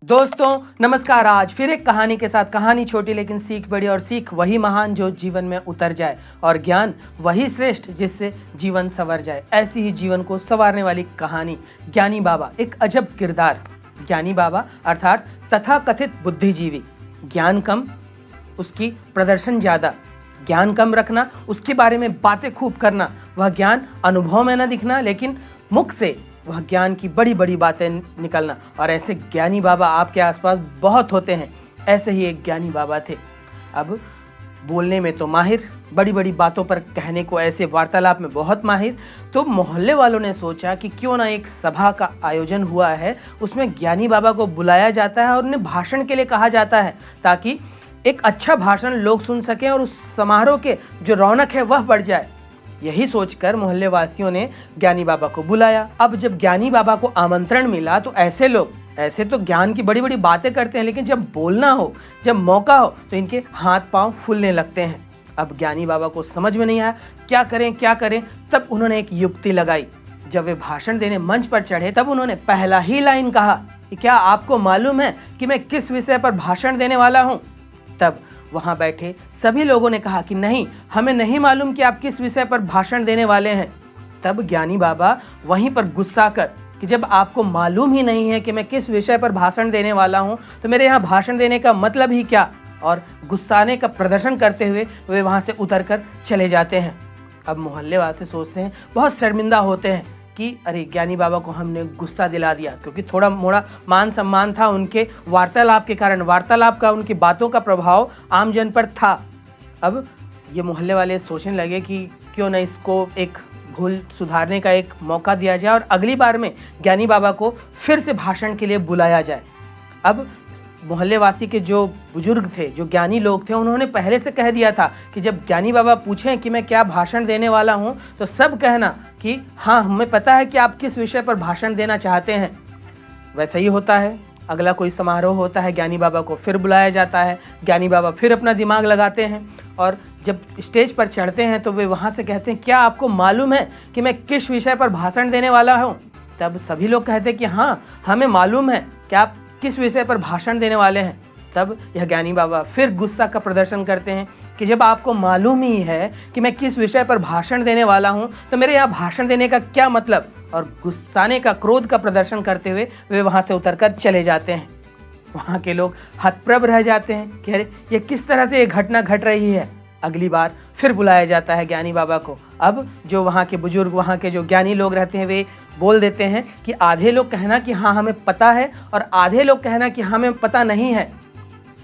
दोस्तों नमस्कार। आज फिर एक कहानी के साथ, कहानी छोटी लेकिन सीख बड़ी, और सीख वही महान जो जीवन में उतर जाए, और ज्ञान वही श्रेष्ठ जिससे जीवन संवर जाए। ऐसी ही जीवन को संवारने वाली कहानी ज्ञानी बाबा। एक अजब किरदार। ज्ञानी बाबा अर्थात तथाकथित बुद्धिजीवी। ज्ञान कम, उसकी प्रदर्शन ज़्यादा। ज्ञान कम रखना, उसके बारे में बातें खूब करना। वह ज्ञान अनुभव में न दिखना, लेकिन मुख से वह ज्ञान की बड़ी बड़ी बातें निकलना। और ऐसे ज्ञानी बाबा आपके आसपास बहुत होते हैं। ऐसे ही एक ज्ञानी बाबा थे। अब बोलने में तो माहिर, बड़ी बड़ी बातों पर कहने को, ऐसे वार्तालाप में बहुत माहिर। तो मोहल्ले वालों ने सोचा कि क्यों ना एक सभा का आयोजन हुआ है, उसमें ज्ञानी बाबा को बुलाया जाता है और उन्हें भाषण के लिए कहा जाता है, ताकि एक अच्छा भाषण लोग सुन सकें और उस समारोह के जो रौनक है वह बढ़ जाए। यही सोचकर मोहल्ले वासियों ने ज्ञानी बाबा को बुलाया। अब जब ज्ञानी बाबा को आमंत्रण मिला तो ऐसे लोग, ऐसे तो ज्ञान की बड़ी बड़ी बातें करते हैं, लेकिन जब बोलना हो, जब मौका हो, तो इनके हाथ पांव फूलने लगते हैं। अब ज्ञानी बाबा को समझ में नहीं आया क्या करें क्या करें। तब उन्होंने एक युक्ति लगाई। जब वे भाषण देने मंच पर चढ़े, तब उन्होंने पहला ही लाइन कहा कि क्या आपको मालूम है कि मैं किस विषय पर भाषण देने वाला हूँ। तब वहां बैठे सभी लोगों ने कहा कि नहीं, हमें नहीं मालूम कि आप किस विषय पर भाषण देने वाले हैं। तब ज्ञानी बाबा वहीं पर गुस्सा कर कि जब आपको मालूम ही नहीं है कि मैं किस विषय पर भाषण देने वाला हूं, तो मेरे यहाँ भाषण देने का मतलब ही क्या। और गुस्साने का प्रदर्शन करते हुए वे वहां से उतरकर चले जाते हैं। अब मोहल्ले वासी सोचते हैं, बहुत शर्मिंदा होते हैं कि अरे ज्ञानी बाबा को हमने गुस्सा दिला दिया, क्योंकि थोड़ा मोड़ा मान सम्मान था उनके वार्तालाप के कारण। वार्तालाप का, उनकी बातों का प्रभाव आम जन पर था। अब ये मोहल्ले वाले सोचने लगे कि क्यों न इसको एक भूल सुधारने का एक मौका दिया जाए और अगली बार में ज्ञानी बाबा को फिर से भाषण के लिए बुलाया जाए। अब मोहल्ले वासी के जो बुजुर्ग थे, जो ज्ञानी लोग थे, उन्होंने पहले से कह दिया था कि जब ज्ञानी बाबा पूछें कि मैं क्या भाषण देने वाला हूं, तो सब कहना कि हाँ, हमें पता है कि आप किस विषय पर भाषण देना चाहते हैं। वैसा ही होता है। अगला कोई समारोह होता है, ज्ञानी बाबा को फिर बुलाया जाता है। ज्ञानी बाबा फिर अपना दिमाग लगाते हैं और जब स्टेज पर चढ़ते हैं तो वे वहाँ से कहते हैं, क्या आपको मालूम है कि मैं किस विषय पर भाषण देने वाला हूँ। तब सभी लोग कहते हैं कि हाँ, हमें मालूम है कि आप किस विषय पर भाषण देने वाले हैं। तब यह ज्ञानी बाबा फिर गुस्सा का प्रदर्शन करते हैं कि जब आपको मालूम ही है कि मैं किस विषय पर भाषण देने वाला हूं, तो मेरे यहाँ भाषण देने का क्या मतलब। और गुस्साने का, क्रोध का प्रदर्शन करते हुए वे वहां से उतरकर चले जाते हैं। वहां के लोग हतप्रभ रह जाते हैं कि अरे ये किस तरह से ये घटना घट रही है। अगली बार फिर बुलाया जाता है ज्ञानी बाबा को। अब जो वहाँ के बुजुर्ग, वहाँ के जो ज्ञानी लोग रहते हैं, वे बोल देते हैं कि आधे लोग कहना कि हाँ हमें पता है, और आधे लोग कहना कि हमें पता नहीं है।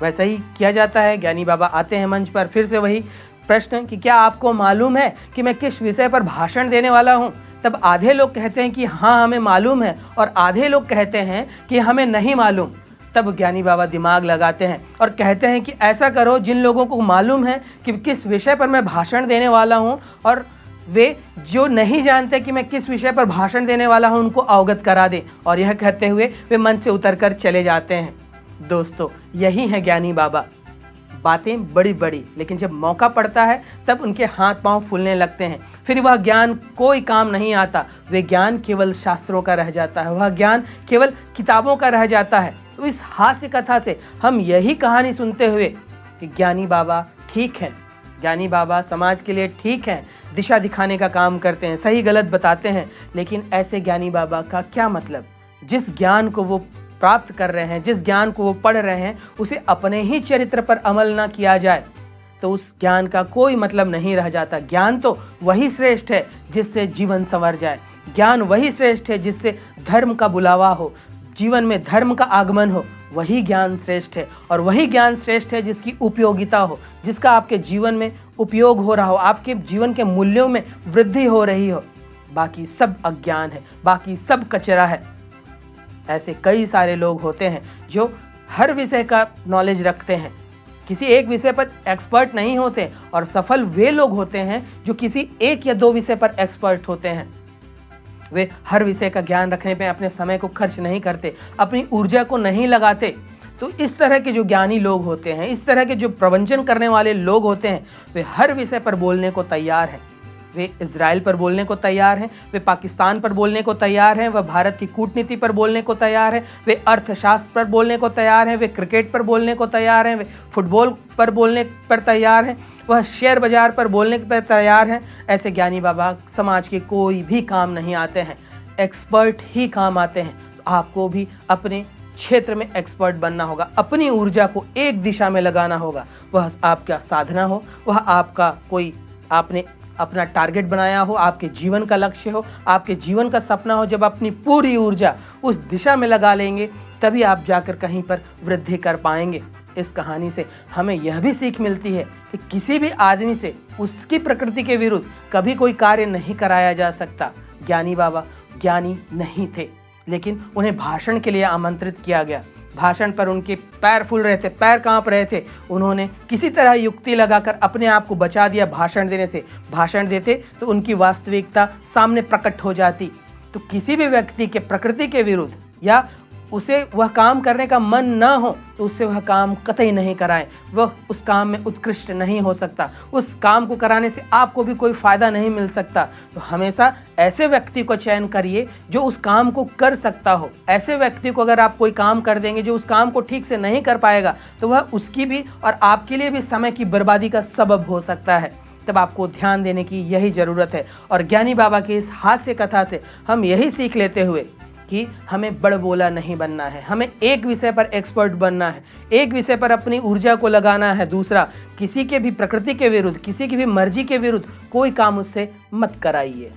वैसा ही किया जाता है। ज्ञानी बाबा आते हैं मंच पर, फिर से वही प्रश्न कि क्या आपको मालूम है कि मैं किस विषय पर भाषण देने वाला हूँ। तब आधे लोग कहते हैं कि हाँ हमें मालूम है, और आधे लोग कहते हैं कि हमें नहीं मालूम। तब ज्ञानी बाबा दिमाग लगाते हैं और कहते हैं कि ऐसा करो, जिन लोगों को मालूम है कि किस विषय पर मैं भाषण देने वाला हूँ, और वे जो नहीं जानते कि मैं किस विषय पर भाषण देने वाला हूँ, उनको अवगत करा दें। और यह कहते हुए वे मंच से उतरकर चले जाते हैं। दोस्तों, यही है ज्ञानी बाबा। बातें बड़ी बड़ी, लेकिन जब मौका पड़ता है तब उनके हाथ पांव फूलने लगते हैं। फिर वह ज्ञान कोई काम नहीं आता। वे ज्ञान केवल शास्त्रों का रह जाता है, वह ज्ञान केवल किताबों का रह जाता है। तो इस हास्य कथा से हम यही कहानी सुनते हुए कि ज्ञानी बाबा ठीक है, ज्ञानी बाबा समाज के लिए ठीक है, दिशा दिखाने का काम करते हैं, सही गलत बताते हैं। लेकिन ऐसे ज्ञानी बाबा का क्या मतलब। जिस ज्ञान को वो प्राप्त कर रहे हैं, जिस ज्ञान को वो पढ़ रहे हैं, उसे अपने ही चरित्र पर अमल ना किया जाए तो उस ज्ञान का कोई मतलब नहीं रह जाता। ज्ञान तो वही श्रेष्ठ है जिससे जीवन संवर जाए। ज्ञान वही श्रेष्ठ है जिससे धर्म का बुलावा हो, जीवन में धर्म का आगमन हो। वही ज्ञान श्रेष्ठ है, और वही ज्ञान श्रेष्ठ है जिसकी उपयोगिता हो, जिसका आपके जीवन में उपयोग हो रहा हो, आपके जीवन के मूल्यों में वृद्धि हो रही हो। बाकी सब अज्ञान है, बाकी सब कचरा है। ऐसे कई सारे लोग होते हैं जो हर विषय का नॉलेज रखते हैं, किसी एक विषय पर एक्सपर्ट नहीं होते। और सफल वे लोग होते हैं जो किसी एक या दो विषय पर एक्सपर्ट होते हैं। वे हर विषय का ज्ञान रखने पे अपने समय को खर्च नहीं करते, अपनी ऊर्जा को नहीं लगाते। तो इस तरह के जो ज्ञानी लोग होते हैं, इस तरह के जो प्रवचन करने वाले लोग होते हैं, वे हर विषय पर बोलने को तैयार हैं। वे इजराइल पर बोलने को तैयार हैं, वे पाकिस्तान पर बोलने को तैयार हैं, वह भारत की कूटनीति पर बोलने को तैयार हैं, वे अर्थशास्त्र पर बोलने को तैयार हैं, वे क्रिकेट पर बोलने को तैयार हैं, वे फुटबॉल पर बोलने पर तैयार हैं, वह शेयर बाजार पर बोलने पर तैयार हैं। ऐसे ज्ञानी बाबा समाज के कोई भी काम नहीं आते हैं, एक्सपर्ट ही काम आते हैं। तो आपको भी अपने क्षेत्र में एक्सपर्ट बनना होगा, अपनी ऊर्जा को एक दिशा में लगाना होगा। वह आपका साधना हो, वह आपका कोई आपने अपना टारगेट बनाया हो, आपके जीवन का लक्ष्य हो, आपके जीवन का सपना हो। जब अपनी पूरी ऊर्जा उस दिशा में लगा लेंगे तभी आप जाकर कहीं पर वृद्धि कर पाएंगे। इस कहानी से हमें यह भी सीख मिलती है कि किसी भी आदमी से उसकी प्रकृति के विरुद्ध कभी कोई कार्य नहीं कराया जा सकता। ज्ञानी बाबा ज्ञानी नहीं थे, लेकिन उन्हें भाषण के लिए आमंत्रित किया गया। भाषण पर उनके पैर फूल रहे थे, पैर कांप रहे थे। उन्होंने किसी तरह युक्ति लगाकर अपने आप को बचा दिया भाषण देने से। भाषण देते तो उनकी वास्तविकता सामने प्रकट हो जाती। तो किसी भी व्यक्ति के प्रकृति के विरुद्ध या उसे वह काम करने का मन ना हो तो उससे वह काम कतई नहीं कराएं। वह उस काम में उत्कृष्ट नहीं हो सकता। उस काम को कराने से आपको भी कोई फायदा नहीं मिल सकता। तो हमेशा ऐसे व्यक्ति को चयन करिए जो उस काम को कर सकता हो। ऐसे व्यक्ति को अगर आप कोई काम कर देंगे जो उस काम को ठीक से नहीं कर पाएगा तो वह उसकी भी और आपके लिए भी समय की बर्बादी का सबब हो सकता है। तब आपको ध्यान देने की यही ज़रूरत है। और ज्ञानी बाबा की इस हास्य कथा से हम यही सीख लेते हुए कि हमें बड़बोला नहीं बनना है, हमें एक विषय पर एक्सपर्ट बनना है, एक विषय पर अपनी ऊर्जा को लगाना है। दूसरा, किसी के भी प्रकृति के विरुद्ध, किसी की भी मर्जी के विरुद्ध कोई काम उससे मत कराइए।